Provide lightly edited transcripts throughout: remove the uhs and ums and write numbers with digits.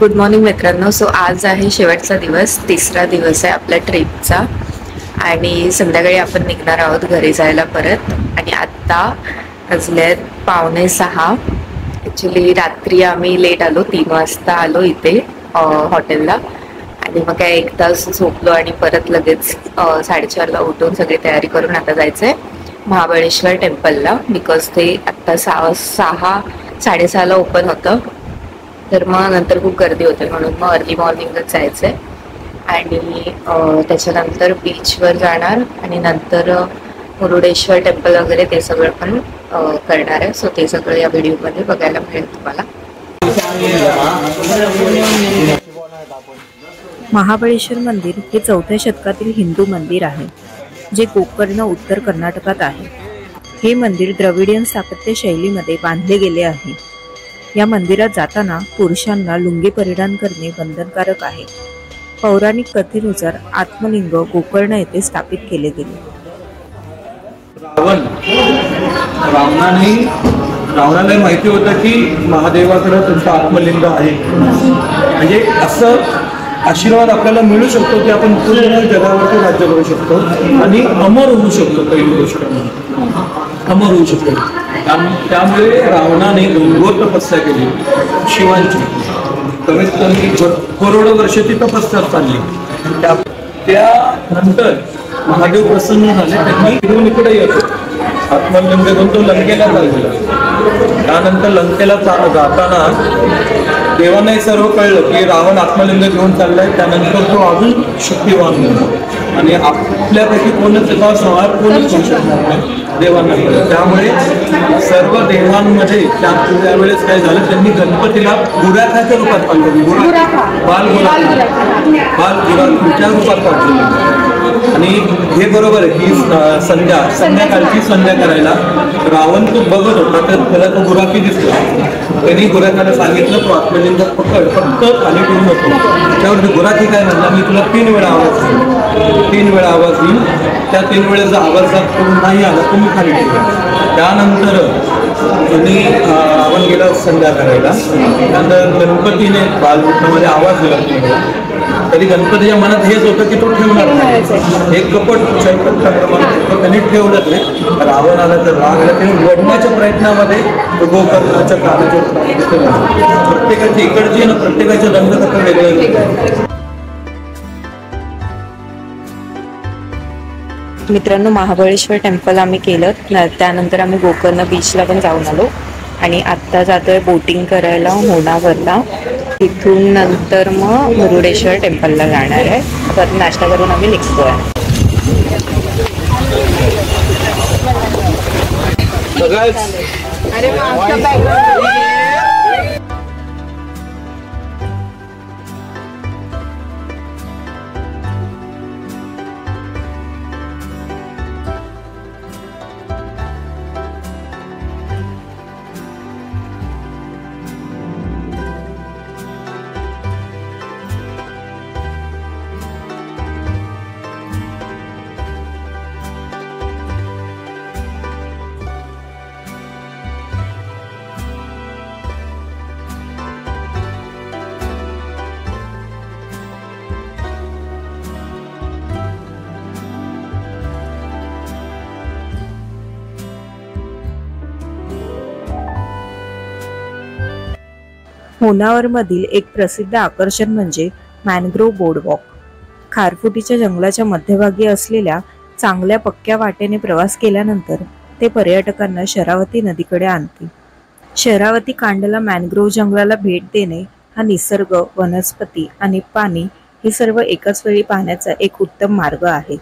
Good morning मित्रांनो. So आज आहे शेवटचा दिवस, तिसरा दिवस आहे आपल्या ट्रिपचा आणि संध्याकाळी आपण निघणार आहोत घरी जायला परत. आणि आत्ता वाजलेत 5:45. ॲक्च्युली रात्री आम्ही लेट आलो, 3 वाजता आलो इथे हॉटेलला आणि मग काय 1 तास झोपलो आणि परत लगेच 4:30ला उठून सगळी तयारी करून आता जायचं आहे महाबळेश्वर टेम्पलला. बिकॉज ते आत्ता 6:30ला ओपन होतं, तर मग नंतर खूप गर्दी होते म्हणून मग अर्ली मॉर्निंगच जायचं आहे. आणि त्याच्यानंतर बीचवर जाणार आणि नंतर मुरुडेश्वर टेम्पल वगैरे ते सगळं पण करणार आहे. सो ते सगळं या व्हिडिओमध्ये बघायला मिळेल तुम्हाला. महाबळेश्वर मंदिर हे 4थ्या शतकातील हिंदू मंदिर आहे, जे गोकर्ण उत्तर कर्नाटकात आहे. हे मंदिर द्रविडियन स्थापत्य शैलीमध्ये बांधले गेले आहे. या मंदिरात जाताना पुरुषांना लुंगी परिधान करणे बंधनकारक आहे. पौराणिक कथेनुसार आत्मलिंग गोकर्ण येथे स्थापित केले गेले. रावणाला माहिती होतं की महादेवाकडे तुमचं आत्मलिंग आहे, म्हणजे असं आशीर्वाद आपल्याला मिळू शकतो की आपण पूर्ण जगावरती राज्य करू शकतो आणि अमर होऊ शकतो. पहिली गोष्ट अमर होऊ शकतो. त्यामुळे रावणाने घोर तपस्या केली शिवांची. कमीत कमी करोडो वर्ष ती तपस्या चालली. त्यानंतर महादेव प्रसन्न झाले, त्यांनी घेऊन इकडे येतो आत्मलिंग घेऊन तो लंकेला चाललेला. त्यानंतर लंकेला जाताना देवांनाही सर्व कळलं की रावण आत्मलिंग घेऊन चाललाय. त्यानंतर तो अजून शक्तिवान होतो आणि आपल्यापैकी कोणच त्याचा संहार कोणच होऊ शकणार नाही देवांना. त्यामुळे सर्व देवांमध्ये त्यावेळेस काय झालं, त्यांनी गणपतीला गुराखाच्या रूपात पाहिलं, बालगुराखाच्या रूपात पाहिलं. आणि हे बरोबर आहे की संध्याकाळची संध्या करायला रावण तो बघत होता, तर त्याला तो गुराखी दिसतो. त्यांनी गुराखाला सांगितलं तो आत्मलिंग पकड, फक्त खाली ठेवू नको. त्यावर गुराखी काय म्हणला, मी तुला 3 वेळा आवाज देईन, 3 वेळा आवाज देईन. त्या 3 वेळेचा आवाज नाही आला तुम्ही खाली ठेवा. त्यानंतर रावण गेला संध्या करायला. त्यानंतर गणपतीने बालरूपामध्ये आवाज दिला. तरी गणपतीच्या मनात हेच होतं की तो ठेवणार नाही, हे कपट त्यांनी ठेवलं. ते रावण आला तर राग आला, त्यांनी लढण्याच्या प्रयत्नामध्ये गोकर्णाच्या काळाच्या प्रत्येकाची इकडची ना प्रत्येकाच्या दंडकथा वेगळं. मित्रांनो, महाबळेश्वर टेम्पल आम्ही केलं, त्यानंतर आम्ही गोकर्ण बीचला पण जाऊन आलो आणि आत्ता जातोय बोटिंग करायला होनावरला. तिथून नंतर मग मुरुडेश्वर टेम्पलला जाणार आहे. परत नाश्ता करून आम्ही निघतोय. होनावरमधील एक प्रसिद्ध आकर्षण म्हणजे मॅनग्रोव्ह बोर्डवॉक. खारफुटीच्या जंगलाच्या मध्यभागी असलेल्या चांगल्या पक्क्या वाटेने प्रवास केल्यानंतर ते पर्यटकांना शरावती नदीकडे आणते. शरावती कांडला मॅनग्रोव्ह जंगलाला भेट देणे हा निसर्ग, वनस्पती आणि पाणी हे सर्व एकाच वेळी पाहण्याचा एक उत्तम मार्ग आहे.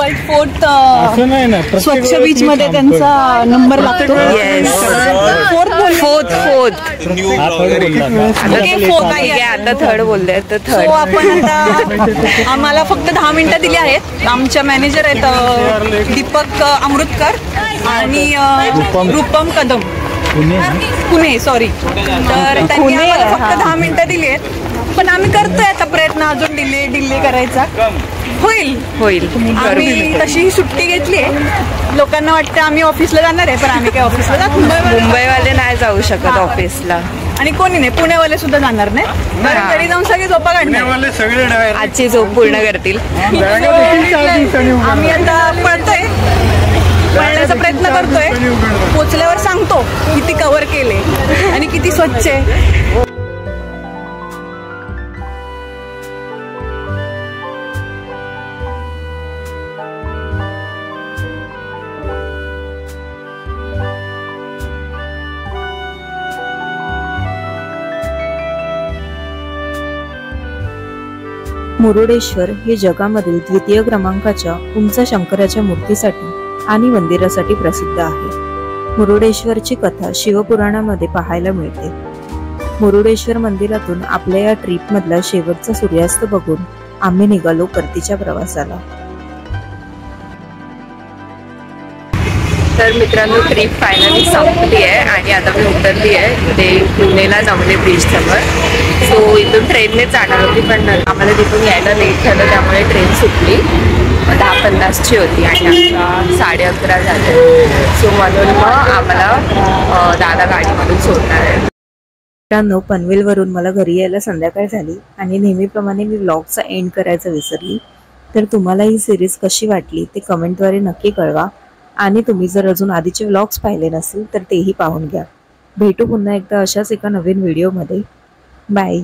वर्ल्ड 4th स्वच्छ बीच मध्ये त्यांचा नंबर लागतो. फोर्थ आता थर्ड बोलले तर थर्ड. आपण आता आम्हाला फक्त 10 मिनिटं दिली आहेत. आमच्या मॅनेजर आहेत दीपक अमृतकर आणि रूपम कदम पुणे सॉरी. तर त्यांनी आम्हाला फक्त 10 मिनिटं दिली आहेत. पण आम्ही करतोय आता प्रयत्न अजून डिले करायचा. होईल. आम्ही तशी सुट्टी घेतली आहे. लोकांना वाटतं आम्ही ऑफिसला जाणार आहे पण आम्ही काय ऑफिसला जात. मुंबईवाले नाही जाऊ शकत ऑफिसला आणि कोणी नाही. पुणेवाले सुद्धा जाणार नाही. घरी जाऊन सगळे झोपा काढणार. आजची झोप पूर्ण करतील. आम्ही आता पळण्याचा प्रयत्न करतोय. पोचल्यावर सांगतो किती कव्हर केले आणि किती स्वच्छ आहे. मुरुडेश्वर हे जगामधील द्वितीय क्रमांकाच्या उंच शंकराच्या मूर्तीसाठी आणि मंदिरासाठी प्रसिद्ध आहे. मुरुडेश्वरची कथा शिवपुराणामध्ये पाहायला मिळते. मुरुडेश्वर मंदिरातून आपल्या या ट्रिप मधला शेवटचा सूर्यास्त बघून आम्ही निघालो परतीच्या प्रवासाला. तर मित्रांनो ट्रिप फायनली संपली आहे आणि आता मी उतरली आहे ते पुणेला जामले ब्रिज समोर. सो इथून ट्रेनने जाणार होती पण आम्हाला तिथून यायला लेट झालं त्यामुळे ट्रेन सुटली. 10:50ची होती आणि आता 11:30 झाले. सो म्हणून मग आम्हाला दादा गाडीमधून सोडणार आहे. मित्रांनो पनवेलवरून मला घरी यायला संध्याकाळ झाली आणि नेहमीप्रमाणे मी व्लॉगचा एंड करायचं विसरली. तर तुम्हाला ही सिरीज कशी वाटली ते कमेंटद्वारे नक्की कळवा आणि तुम्ही जर अजून आधीचे व्लॉग्स पाहिले नसेल तर तेही पाहून घ्या. भेटू पुन्हा एकदा अशाच एका नवीन व्हिडिओमध्ये. बाय.